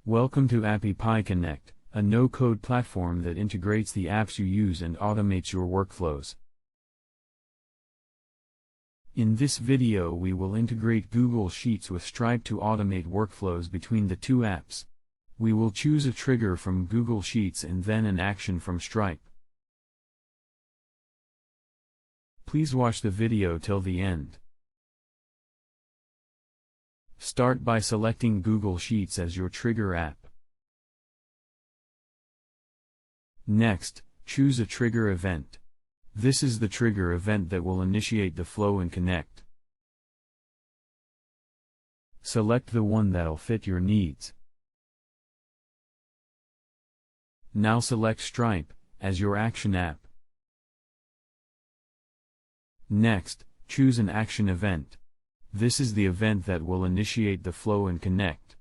Welcome to AppyPie Connect, a no-code platform that integrates the apps you use and automates your workflows. In this video we will integrate Google Sheets with Stripe to automate workflows between the two apps. We will choose a trigger from Google Sheets and then an action from Stripe. Please watch the video till the end. Start by selecting Google Sheets as your trigger app. Next, choose a trigger event. This is the trigger event that will initiate the flow and connect. Select the one that'll fit your needs. Now select Stripe as your action app. Next, choose an action event. This is the event that will initiate the flow and connect.